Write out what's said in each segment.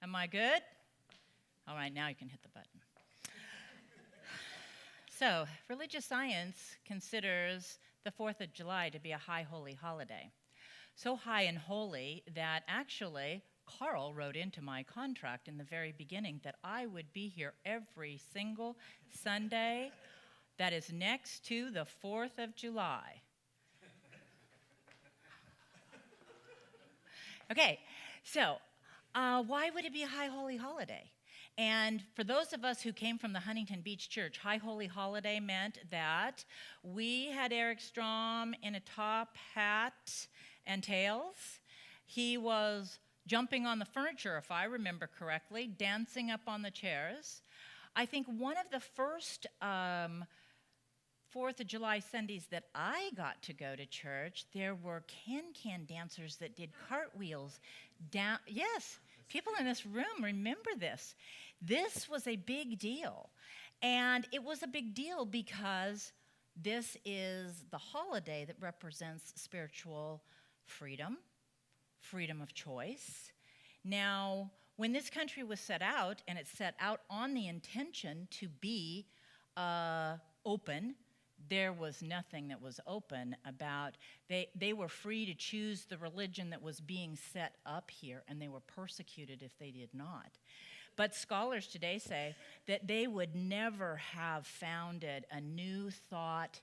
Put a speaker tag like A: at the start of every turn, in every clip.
A: Am I good? All right, now you can hit the button. So, religious science considers the 4th of July to be a high holy holiday. So high and holy that actually Carl wrote into my contract in the very beginning that I would be here every single Sunday that is next to the 4th of July. Okay, so why would it be a high holy holiday? And for those of us who came from the Huntington Beach Church, high holy holiday meant that we had Eric Strom in a top hat and tails. He was jumping on the furniture, if I remember correctly, dancing up on the chairs. I think one of the first 4th of July Sundays that I got to go to church, there were can-can dancers that did cartwheels down. Yes, people in this room remember this. This was a big deal. And it was a big deal because this is the holiday that represents spiritual freedom, freedom of choice. Now, when this country was set out, and it set out on the intention to be open, there was nothing that was open about, they were free to choose the religion that was being set up here, and they were persecuted if they did not. But scholars today say that they would never have founded a new thought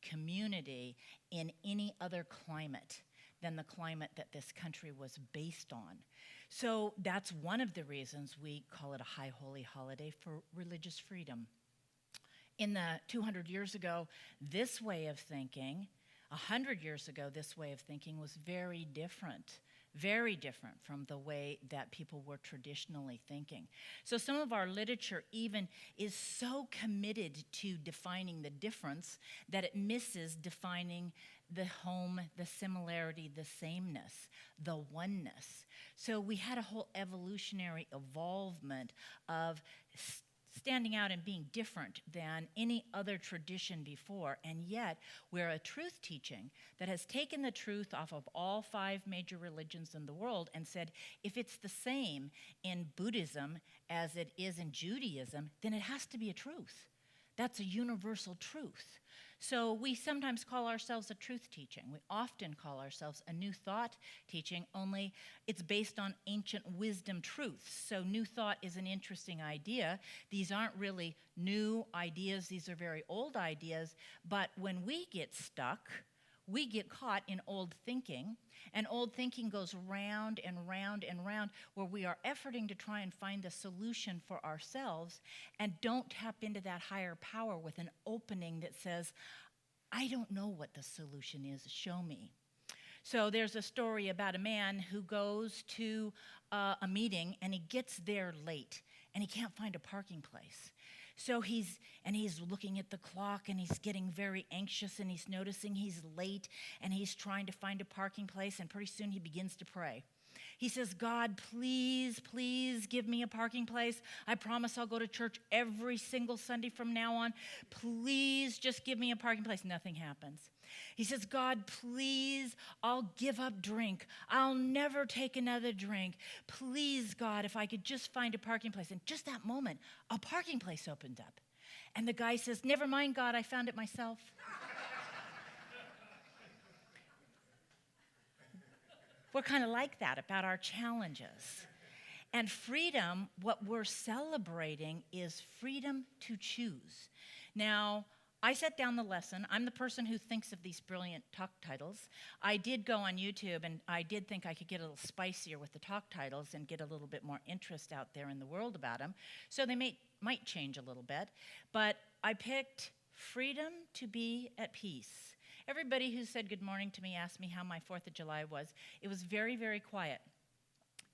A: community in any other climate than the climate that this country was based on. So that's one of the reasons we call it a high holy holiday for religious freedom. In the 200 years ago, this way of thinking, 100 years ago, this way of thinking was very different from the way that people were traditionally thinking. So some of our literature even is so committed to defining the difference that it misses defining the home, the similarity, the sameness, the oneness. So we had a whole evolutionary evolvement of standing out and being different than any other tradition before, and yet we're a truth teaching that has taken the truth off of all 5 major religions in the world and said, if it's the same in Buddhism as it is in Judaism, then it has to be a truth. That's a universal truth. So we sometimes call ourselves a truth teaching. We often call ourselves a new thought teaching, only it's based on ancient wisdom truths. So new thought is an interesting idea. These aren't really new ideas. These are very old ideas. But when we get stuck, we get caught in old thinking, and old thinking goes round and round and round, where we are efforting to try and find a solution for ourselves and don't tap into that higher power with an opening that says, I don't know what the solution is, show me. So there's a story about a man who goes to a meeting and he gets there late and he can't find a parking place. So he's looking at the clock and he's getting very anxious and he's noticing he's late and he's trying to find a parking place, and pretty soon he begins to pray. He says, God, please, please give me a parking place. I promise I'll go to church every single Sunday from now on. Please just give me a parking place. Nothing happens. He says, God, please, I'll give up drink. I'll never take another drink. Please, God, if I could just find a parking place. And just that moment, a parking place opened up. And the guy says, never mind, God, I found it myself. We're kind of like that about our challenges. And freedom, what we're celebrating is freedom to choose. Now, I set down the lesson. I'm the person who thinks of these brilliant talk titles. I did go on YouTube, and I did think I could get a little spicier with the talk titles and get a little bit more interest out there in the world about them. So they might change a little bit. But I picked freedom to be at peace. Everybody who said good morning to me asked me how my 4th of July was. It was very, very quiet.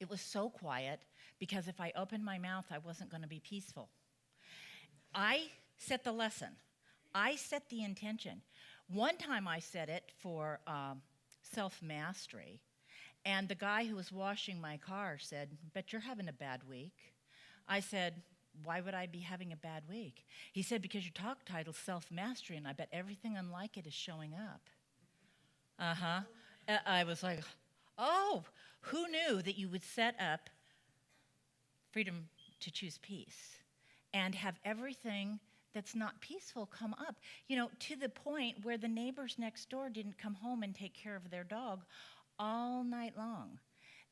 A: It was so quiet because if I opened my mouth, I wasn't going to be peaceful. I set the lesson. I set the intention. One time I set it for self-mastery, and the guy who was washing my car said, bet you're having a bad week. I said, why would I be having a bad week? He said, because your talk title's self-mastery, and I bet everything unlike it is showing up. I was like, oh, who knew that you would set up freedom to choose peace and have everything that's not peaceful come up, to the point where the neighbors next door didn't come home and take care of their dog all night long.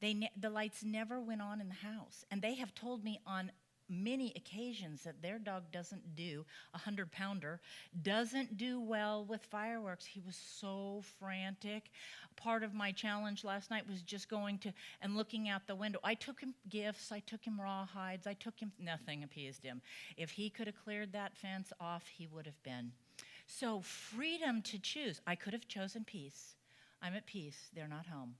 A: The lights never went on in the house, and they have told me on many occasions that their dog doesn't do, 100-pounder, doesn't do well with fireworks. He was so frantic. Part of my challenge last night was just going to and looking out the window. I took him gifts, I took him rawhides, nothing appeased him. If he could have cleared that fence off, he would have been. So freedom to choose. I could have chosen peace. I'm at peace, they're not home.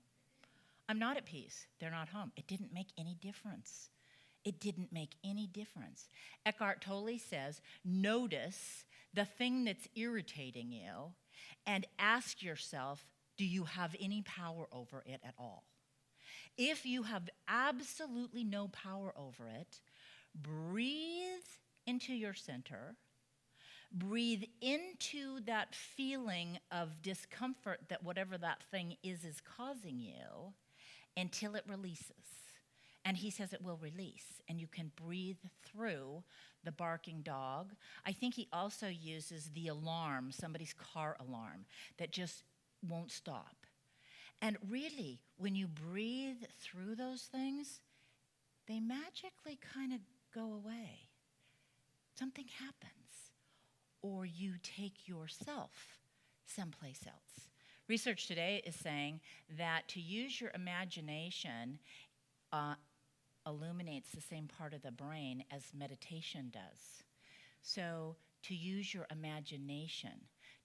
A: I'm not at peace, they're not home. It didn't make any difference. It didn't make any difference. Eckhart Tolle says, notice the thing that's irritating you and ask yourself, do you have any power over it at all? If you have absolutely no power over it, breathe into your center, breathe into that feeling of discomfort that whatever that thing is causing you until it releases. And he says it will release, and you can breathe through the barking dog. I think he also uses the alarm, somebody's car alarm, that just won't stop. And really, when you breathe through those things, they magically kind of go away. Something happens, or you take yourself someplace else. Research today is saying that to use your imagination illuminates the same part of the brain as meditation does. So to use your imagination,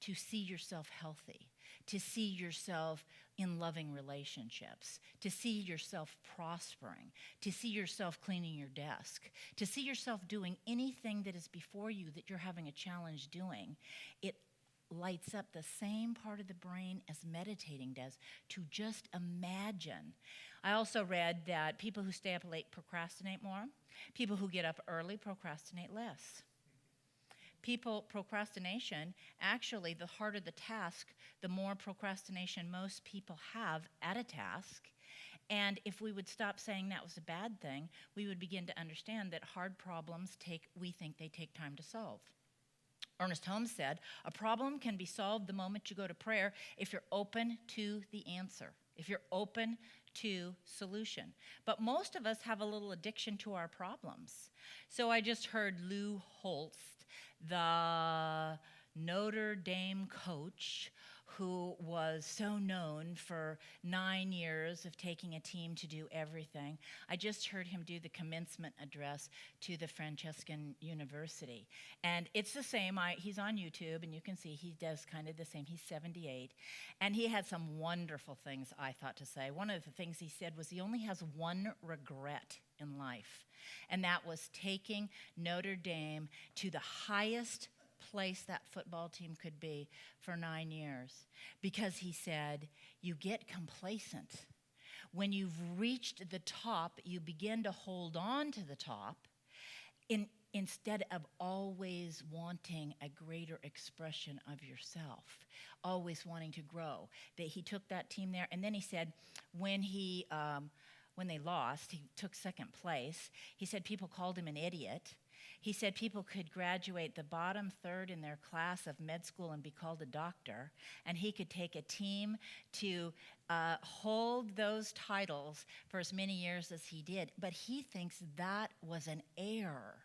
A: to see yourself healthy, to see yourself in loving relationships, to see yourself prospering, to see yourself cleaning your desk, to see yourself doing anything that is before you that you're having a challenge doing, it lights up the same part of the brain as meditating does, to just imagine. I also read that people who stay up late procrastinate more. People who get up early procrastinate less. Procrastination, actually, the harder the task, the more procrastination most people have at a task. And if we would stop saying that was a bad thing, we would begin to understand that hard problems we think they take time to solve. Ernest Holmes said, a problem can be solved the moment you go to prayer if you're open to the answer, if you're open to solution. But most of us have a little addiction to our problems. So I just heard Lou Holtz, the Notre Dame coach, who was so known for 9 years of taking a team to do everything. I just heard him do the commencement address to the Franciscan University. And it's the same. He's on YouTube, and you can see he does kind of the same. He's 78. And he had some wonderful things, I thought, to say. One of the things he said was he only has one regret in life, and that was taking Notre Dame to the highest place that football team could be for 9 years, because he said, you get complacent. When you've reached the top, you begin to hold on to the top instead of always wanting a greater expression of yourself, always wanting to grow. That he took that team there, and then he said when they lost, he took second place. He said people called him an idiot. He said people could graduate the bottom third in their class of med school and be called a doctor, and he could take a team to hold those titles for as many years as he did. But he thinks that was an error.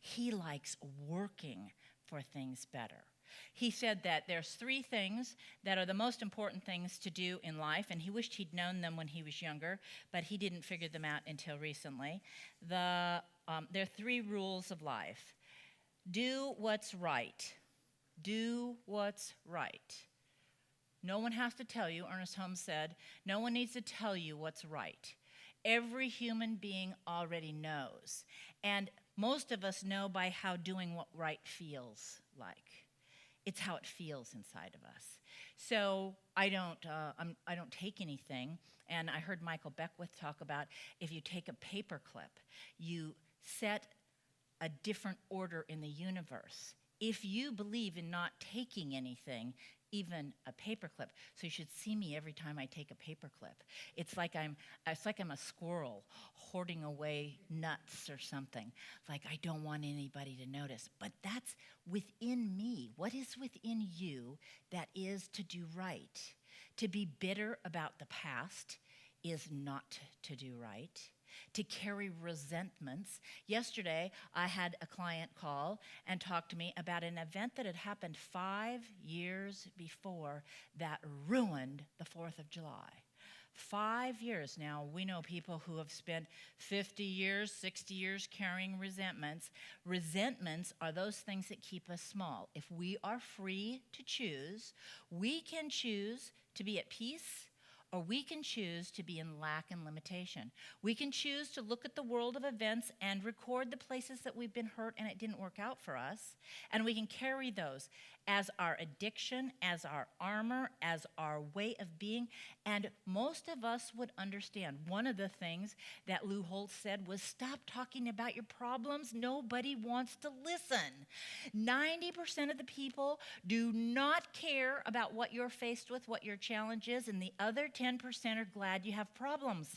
A: He likes working for things better. He said that there's 3 things that are the most important things to do in life, and he wished he'd known them when he was younger, but he didn't figure them out until recently. There are 3 rules of life. Do what's right. Do what's right. No one has to tell you, Ernest Holmes said, no one needs to tell you what's right. Every human being already knows. And most of us know by how doing what right feels like. It's how it feels inside of us. So I don't take anything. And I heard Michael Beckwith talk about if you take a paper clip, you set a different order in the universe. If you believe in not taking anything, even a paperclip. So you should see me every time I take a paperclip. It's like I'm a squirrel hoarding away nuts or something. Like I don't want anybody to notice. But that's within me. What is within you that is to do right? To be bitter about the past is not to do right. To carry resentments. Yesterday, I had a client call and talk to me about an event that had happened 5 years before that ruined the 4th of July. 5 years. Now, we know people who have spent 50 years, 60 years carrying resentments. Resentments are those things that keep us small. If we are free to choose, we can choose to be at peace, or we can choose to be in lack and limitation. We can choose to look at the world of events and record the places that we've been hurt and it didn't work out for us. And we can carry those as our addiction, as our armor, as our way of being. And most of us would understand. One of the things that Lou Holtz said was, stop talking about your problems. Nobody wants to listen. 90% of the people do not care about what you're faced with, what your challenge is, and the other 10% are glad you have problems.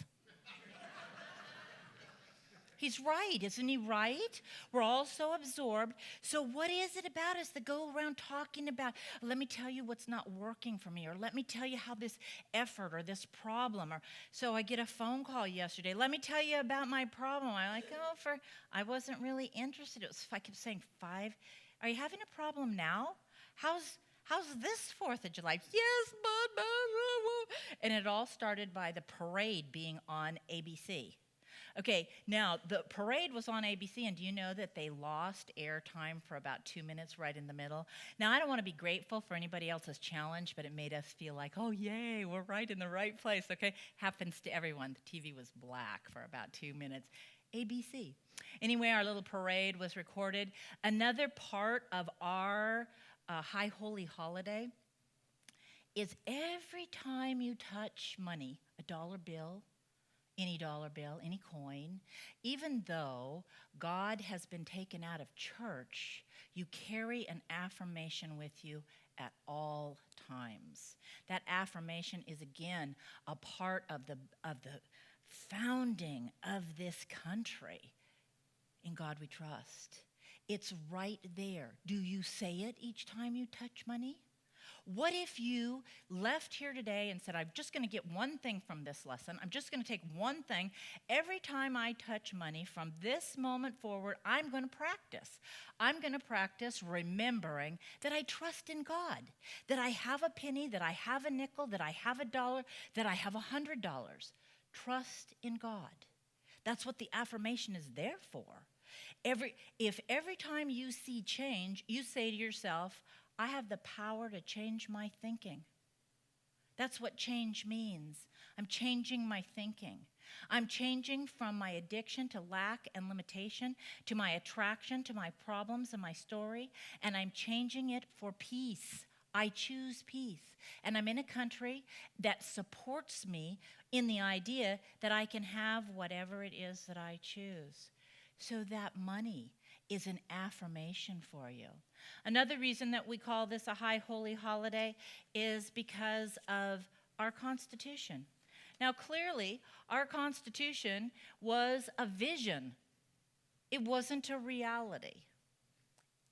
A: He's right, isn't he right? We're all so absorbed. So what is it about us that go around talking about, let me tell you what's not working for me, or let me tell you how this effort or this problem, or so I get a phone call yesterday, let me tell you about my problem. I'm like, I wasn't really interested. It was, I kept saying, are you having a problem now? How's this 4th of July? Yes, but, and it all started by the parade being on ABC. Okay, now the parade was on ABC, and do you know that they lost airtime for about 2 minutes right in the middle? Now, I don't want to be grateful for anybody else's challenge, but it made us feel like, oh, yay, we're right in the right place, okay? Happens to everyone. The TV was black for about 2 minutes. ABC. Anyway, our little parade was recorded. Another part of our High Holy Holiday is every time you touch money, a dollar bill, any dollar bill, any coin, even though God has been taken out of church, you carry an affirmation with you at all times. That affirmation is, again, a part of the founding of this country. In God we trust. It's right there. Do you say it each time you touch money? What if you left here today and said, I'm just going to get one thing from this lesson. I'm just going to take one thing. Every time I touch money from this moment forward, I'm going to practice. I'm going to practice remembering that I trust in God, that I have a penny, that I have a nickel, that I have a dollar, that I have $100. Trust in God. That's what the affirmation is there for. If every time you see change, you say to yourself, I have the power to change my thinking. That's what change means. I'm changing my thinking. I'm changing from my addiction to lack and limitation, to my attraction, to my problems and my story, and I'm changing it for peace. I choose peace. And I'm in a country that supports me in the idea that I can have whatever it is that I choose. So that money is an affirmation for you. Another reason that we call this a high holy holiday is because of our Constitution. Now, clearly, our Constitution was a vision. It wasn't a reality.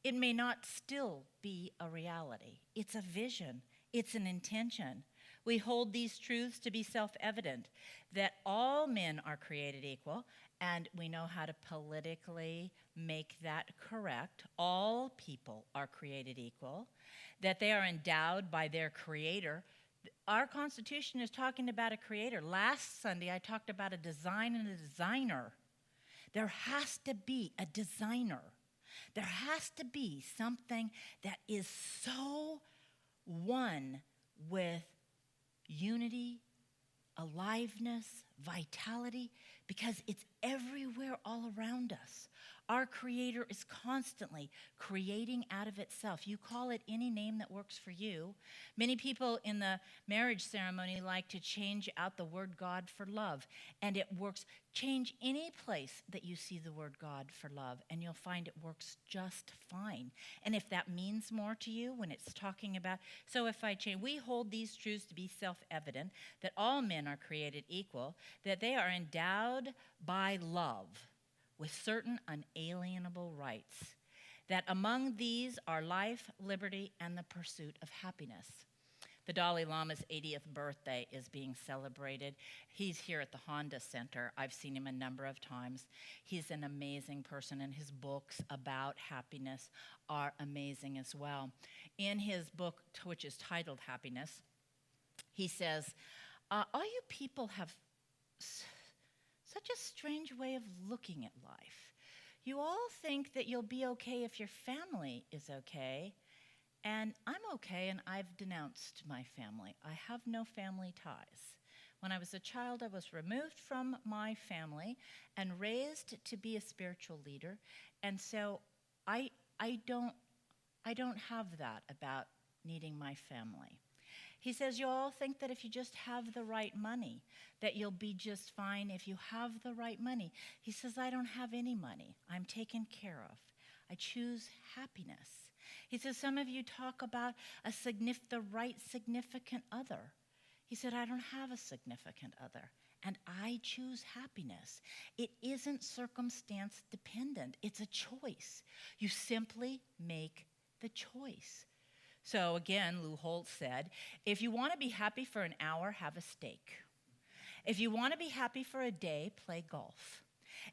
A: It may not still be a reality. It's a vision. It's an intention. We hold these truths to be self-evident, that all men are created equal, and we know how to politically make that correct. All people are created equal, that they are endowed by their creator. Our Constitution is talking about a creator. Last Sunday, I talked about a design and a designer. There has to be a designer. There has to be something that is so one with unity, aliveness, vitality, because it's everywhere all around us. Our Creator is constantly creating out of itself. You call it any name that works for you. Many people in the marriage ceremony like to change out the word God for love, and it works. Change any place that you see the word God for love, and you'll find it works just fine. And if that means more to you when it's talking about, so if I change, we hold these truths to be self-evident, that all men are created equal, that they are endowed by love with certain unalienable rights, that among these are life, liberty, and the pursuit of happiness. The Dalai Lama's 80th birthday is being celebrated. He's here at the Honda Center. I've seen him a number of times. He's an amazing person, and his books about happiness are amazing as well. In his book, which is titled Happiness, he says, all you people have such a strange way of looking at life. You all think that you'll be okay if your family is okay, and I'm okay, and I've denounced my family. I have no family ties. When I was a child, I was removed from my family and raised to be a spiritual leader, and so I don't have that about needing my family. He says, you all think that if you just have the right money, that you'll be just fine if you have the right money. He says, I don't have any money. I'm taken care of. I choose happiness. He says, some of you talk about the right significant other. He said, I don't have a significant other, and I choose happiness. It isn't circumstance dependent. It's a choice. You simply make the choice. So again, Lou Holtz said, if you want to be happy for an hour, have a steak. If you want to be happy for a day, play golf.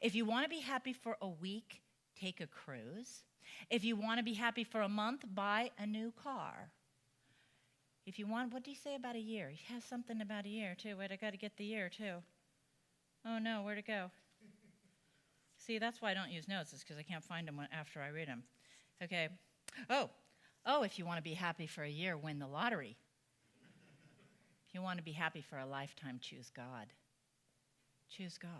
A: If you want to be happy for a week, take a cruise. If you want to be happy for a month, buy a new car. If you want, what do you say about a year? He has something about a year, too. Wait, I got to get the year, too. Oh, no, where'd it go? See, that's why I don't use notes, is because I can't find them after I read them. Okay. Oh, if you want to be happy for a year, win the lottery. If you want to be happy for a lifetime, choose God. Choose God.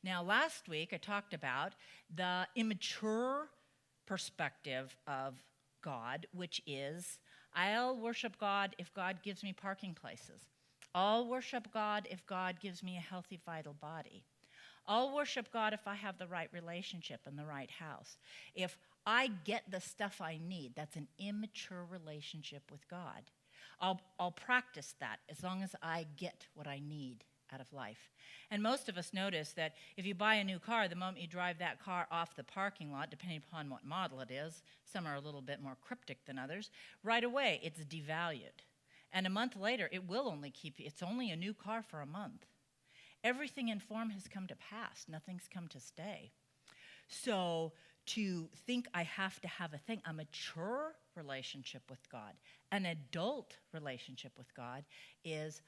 A: Now, last week, I talked about the immature perspective of God, which is, I'll worship God if God gives me parking places. I'll worship God if God gives me a healthy, vital body. I'll worship God if I have the right relationship and the right house. If I get the stuff I need, that's an immature relationship with God. I'll practice that as long as I get what I need out of life. And most of us notice that if you buy a new car, the moment you drive that car off the parking lot, depending upon what model it is, some are a little bit more cryptic than others, right away it's devalued. And a month later, it will only keep you, it's only a new car for a month. Everything in form has come to pass. Nothing's come to stay. So to think I have to have a mature relationship with God, an adult relationship with God is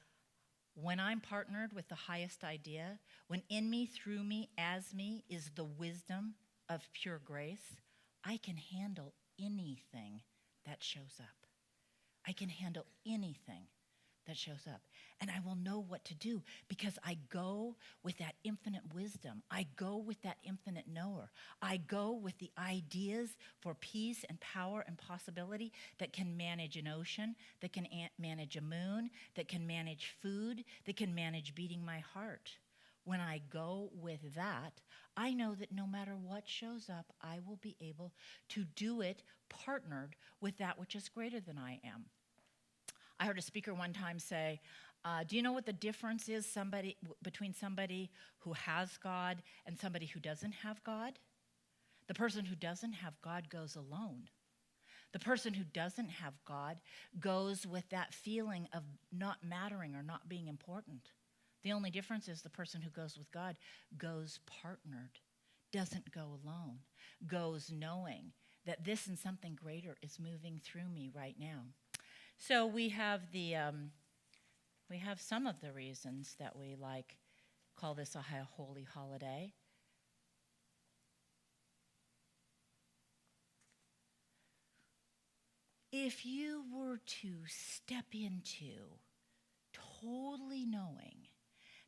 A: when I'm partnered with the highest idea, when in me, through me, as me is the wisdom of pure grace, I can handle anything that shows up. I can handle anything that shows up. And I will know what to do because I go with that infinite wisdom. I go with that infinite knower. I go with the ideas for peace and power and possibility that can manage an ocean, that can manage a moon, that can manage food, that can manage beating my heart. When I go with that, I know that no matter what shows up, I will be able to do it partnered with that which is greater than I am. I heard a speaker one time say, do you know what the difference is between somebody who has God and somebody who doesn't have God? The person who doesn't have God goes alone. The person who doesn't have God goes with that feeling of not mattering or not being important. The only difference is the person who goes with God goes partnered, doesn't go alone, goes knowing that this and something greater is moving through me right now. So we have some of the reasons that we call this a holy holiday. If you were to step into totally knowing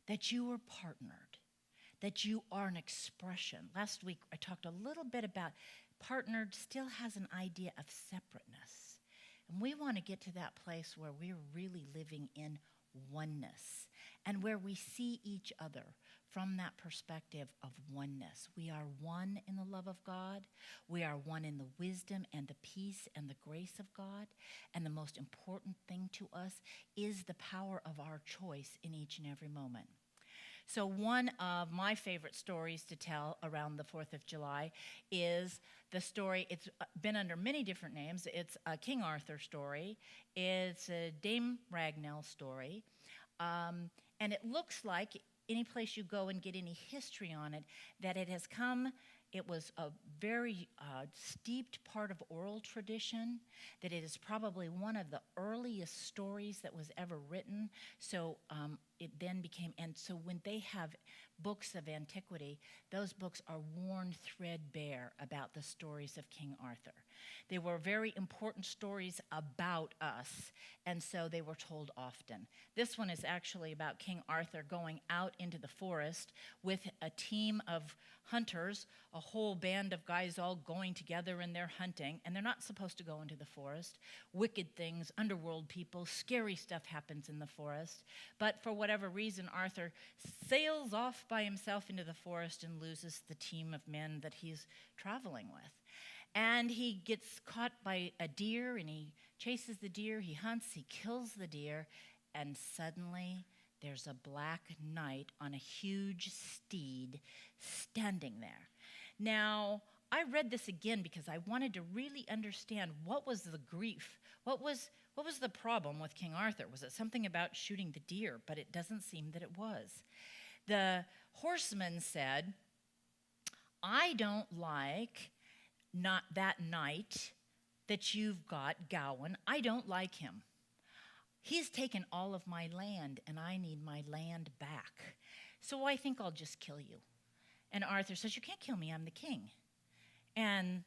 A: that you are partnered, that you are an expression. Last week, I talked a little bit about partnered still has an idea of separateness. And we want to get to that place where we're really living in oneness and where we see each other from that perspective of oneness. We are one in the love of God. We are one in the wisdom and the peace and the grace of God. And the most important thing to us is the power of our choice in each and every moment. So one of my favorite stories to tell around the 4th of July is the story, it's been under many different names. It's a King Arthur story. It's a Dame Ragnell story. And it looks like any place you go and get any history on it, that it has come, it was a very steeped part of oral tradition, that it is probably one of the earliest stories that was ever written. So it then became, and so when they have books of antiquity, those books are worn threadbare about the stories of King Arthur. They were very important stories about us, and so they were told often. This one is actually about King Arthur going out into the forest with a team of hunters, a whole band of guys all going together in their hunting, and they're not supposed to go into the forest. Wicked things, underworld people, scary stuff happens in the forest. But for whatever reason, Arthur sails off by himself into the forest and loses the team of men that he's traveling with. And he gets caught by a deer, and he chases the deer, he hunts, he kills the deer, and suddenly there's a black knight on a huge steed standing there. Now, I read this again because I wanted to really understand what was the grief, what was the problem with King Arthur? Was it something about shooting the deer? But it doesn't seem that it was. The horseman said, I don't like not that knight that you've got, Gawain. I don't like him. He's taken all of my land, and I need my land back. So I think I'll just kill you. And Arthur says, you can't kill me, I'm the king. And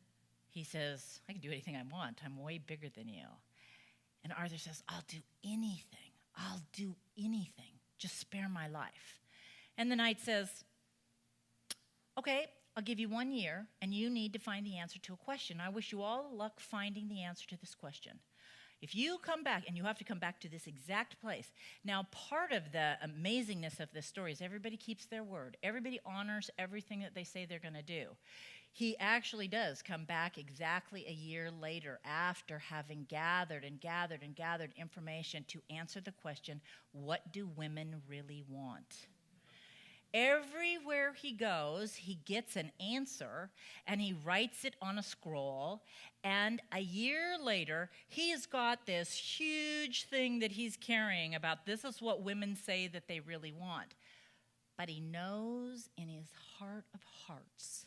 A: he says, I can do anything I want. I'm way bigger than you. And Arthur says, I'll do anything. I'll do anything. Just spare my life. And the knight says, okay, I'll give you 1 year, and you need to find the answer to a question. I wish you all luck finding the answer to this question. If you come back, and you have to come back to this exact place. Now, part of the amazingness of this story is everybody keeps their word. Everybody honors everything that they say they're going to do. He actually does come back exactly a year later after having gathered and gathered and gathered information to answer the question, what do women really want? Everywhere he goes, he gets an answer, and he writes it on a scroll, and a year later, he's got this huge thing that he's carrying about this is what women say that they really want. But he knows in his heart of hearts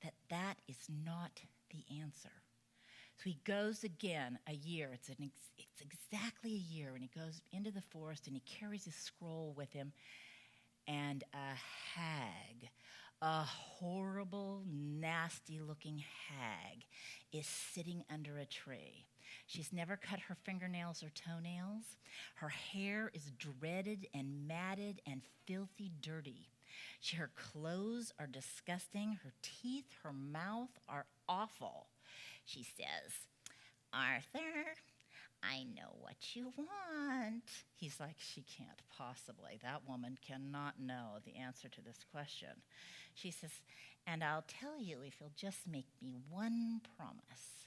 A: that that is not the answer. So he goes again a year. It's exactly a year, and he goes into the forest, and he carries his scroll with him. And a hag, a horrible, nasty-looking hag, is sitting under a tree. She's never cut her fingernails or toenails. Her hair is dreaded and matted and filthy dirty. Her clothes are disgusting. Her teeth, her mouth are awful. She says, Arthur, I know what you want. He's like, she can't possibly. That woman cannot know the answer to this question. She says, and I'll tell you if you'll just make me one promise.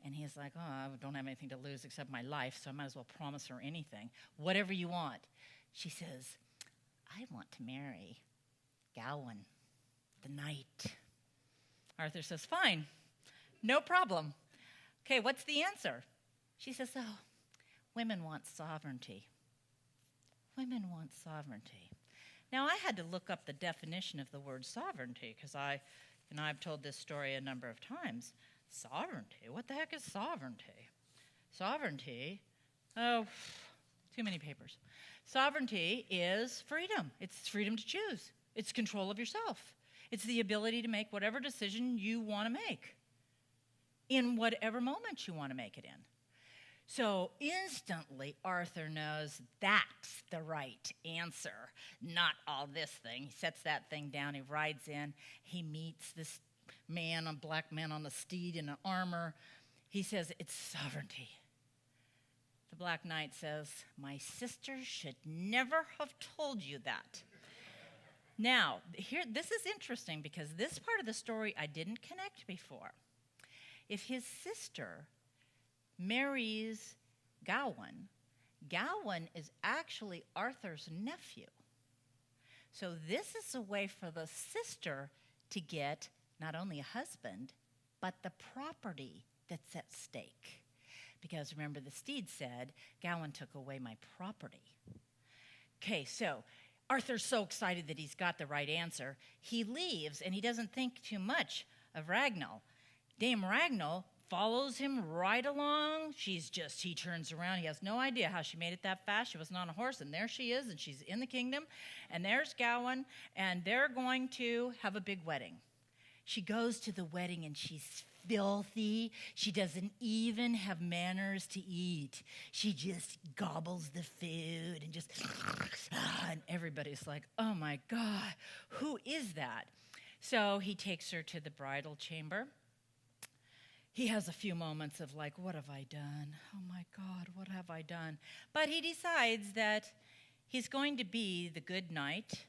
A: And he's like, oh, I don't have anything to lose except my life, so I might as well promise her anything. Whatever you want. She says, I want to marry Gawain, the knight. Arthur says, fine, no problem. Okay, what's the answer? She says, oh, women want sovereignty. Women want sovereignty. Now, I had to look up the definition of the word sovereignty because I've told this story a number of times. Sovereignty? What the heck is sovereignty? Sovereignty? Oh, too many papers. Sovereignty is freedom. It's freedom to choose. It's control of yourself. It's the ability to make whatever decision you want to make in whatever moment you want to make it in. So instantly, Arthur knows that's the right answer, not all this thing. He sets that thing down. He rides in. He meets this man, a black man on a steed in an armor. He says, it's sovereignty. The Black Knight says, my sister should never have told you that. Now, this is interesting because this part of the story I didn't connect before. If his sister marries Gawain, Gawain is actually Arthur's nephew. So this is a way for the sister to get not only a husband, but the property that's at stake. Because remember, the steed said, Gawain took away my property. Okay, so Arthur's so excited that he's got the right answer. He leaves, and he doesn't think too much of Ragnall. Dame Ragnall follows him right along. He turns around. He has no idea how she made it that fast. She wasn't on a horse, and there she is, and she's in the kingdom. And there's Gawain, and they're going to have a big wedding. She goes to the wedding, and she's filthy. She doesn't even have manners to eat. She just gobbles the food and just, and everybody's like, oh my God, who is that? So he takes her to the bridal chamber. He has a few moments of like, what have I done? Oh my God, what have I done? But he decides that he's going to be the good knight.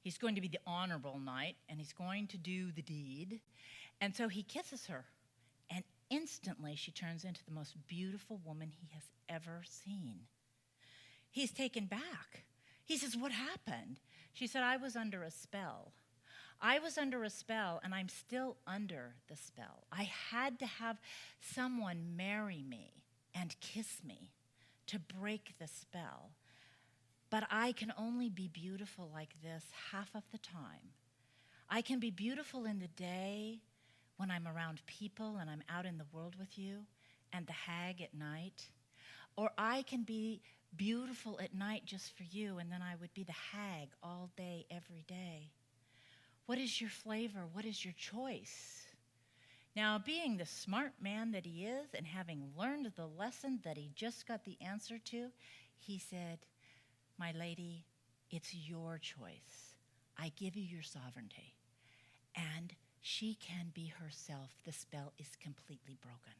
A: He's going to be the honorable knight, and he's going to do the deed. And so he kisses her, and instantly she turns into the most beautiful woman he has ever seen. He's taken back. He says, what happened? She said, I was under a spell. I was under a spell, and I'm still under the spell. I had to have someone marry me and kiss me to break the spell. But I can only be beautiful like this half of the time. I can be beautiful in the day when I'm around people and I'm out in the world with you, and the hag at night. Or I can be beautiful at night just for you, and then I would be the hag all day, every day. What is your flavor? What is your choice? Now, being the smart man that he is, and having learned the lesson that he just got the answer to, he said, my lady, it's your choice. I give you your sovereignty. And she can be herself. The spell is completely broken.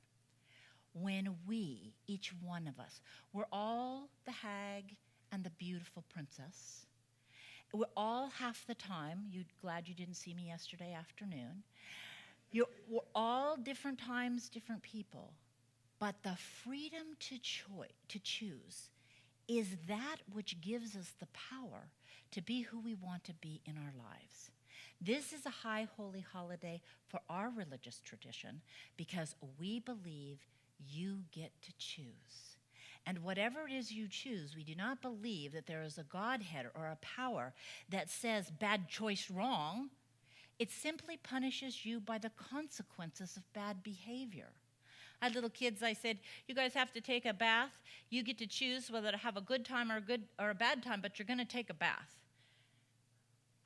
A: When we, each one of us, we're all the hag and the beautiful princess. We're all half the time. You're glad you didn't see me yesterday afternoon. We're all different times, different people. But the freedom to choose is that which gives us the power to be who we want to be in our lives. This is a high holy holiday for our religious tradition because we believe you get to choose. And whatever it is you choose, we do not believe that there is a Godhead or a power that says bad choice wrong. It simply punishes you by the consequences of bad behavior. I had little kids, I said, you guys have to take a bath. You get to choose whether to have a good time or a bad time, but you're going to take a bath.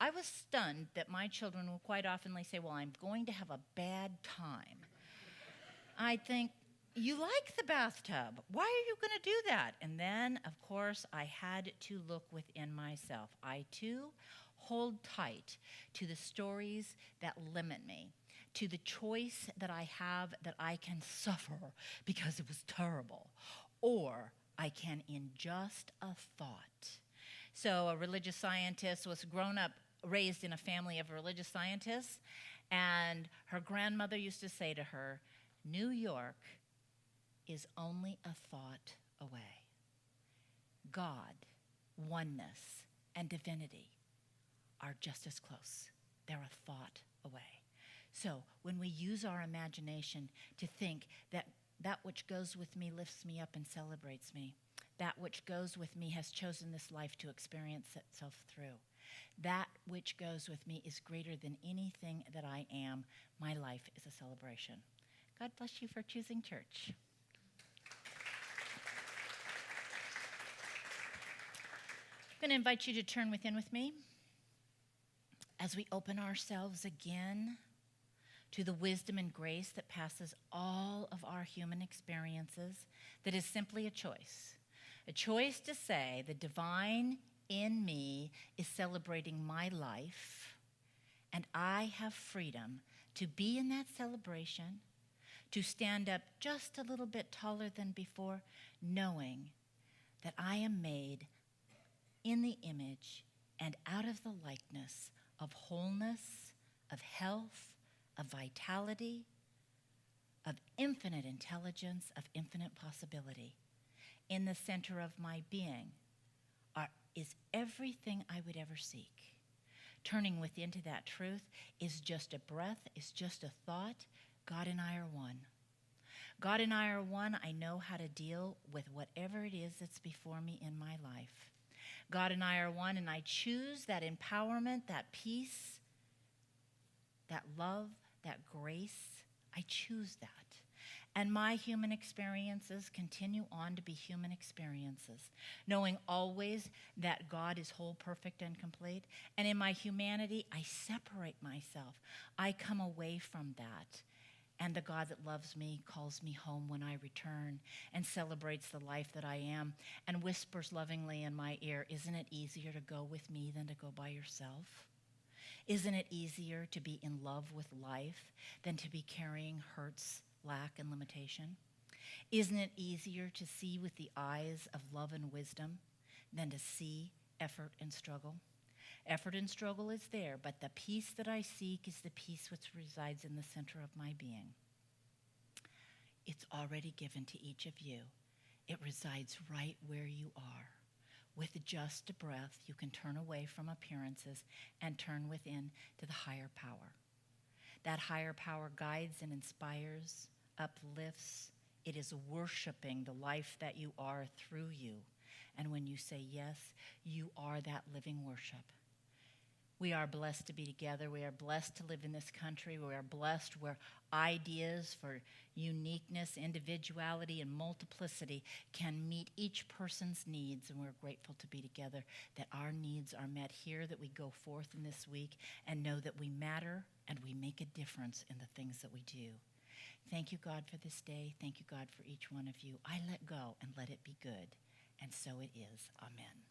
A: I was stunned that my children will quite oftenly say, well, I'm going to have a bad time. I think, you like the bathtub. Why are you going to do that? And then, of course, I had to look within myself. I, too, hold tight to the stories that limit me, to the choice that I have that I can suffer because it was terrible, or I can in just a thought. So a religious scientist was raised in a family of religious scientists, and her grandmother used to say to her, New York is only a thought away. God, oneness, and divinity are just as close. They're a thought away. So when we use our imagination to think that that which goes with me lifts me up and celebrates me, that which goes with me has chosen this life to experience itself through, that which goes with me is greater than anything that I am, my life is a celebration. God bless you for choosing church. I'm going to invite you to turn within with me as we open ourselves again to the wisdom and grace that passes all of our human experiences, that is simply a choice to say the divine in me is celebrating my life, and I have freedom to be in that celebration, to stand up just a little bit taller than before, knowing that I am made in the image and out of the likeness of wholeness, of health, of vitality, of infinite intelligence, of infinite possibility. In the center of my being is everything I would ever seek. Turning within to that truth is just a breath, is just a thought. God and I are one. God and I are one. I know how to deal with whatever it is that's before me in my life. God and I are one, and I choose that empowerment, that peace, that love, that grace. I choose that. And my human experiences continue on to be human experiences, knowing always that God is whole, perfect, and complete. And in my humanity, I separate myself. I come away from that. And the God that loves me calls me home when I return and celebrates the life that I am and whispers lovingly in my ear, isn't it easier to go with me than to go by yourself? Isn't it easier to be in love with life than to be carrying hurts, lack, and limitation? Isn't it easier to see with the eyes of love and wisdom than to see effort and struggle? Effort and struggle is there, but the peace that I seek is the peace which resides in the center of my being. It's already given to each of you. It resides right where you are. With just a breath, you can turn away from appearances and turn within to the higher power. That higher power guides and inspires, uplifts. It is worshiping the life that you are through you. And when you say yes, you are that living worship. We are blessed to be together. We are blessed to live in this country. We are blessed where ideas for uniqueness, individuality, and multiplicity can meet each person's needs. And we're grateful to be together, that our needs are met here, that we go forth in this week and know that we matter and we make a difference in the things that we do. Thank you, God, for this day. Thank you, God, for each one of you. I let go and let it be good. And so it is. Amen.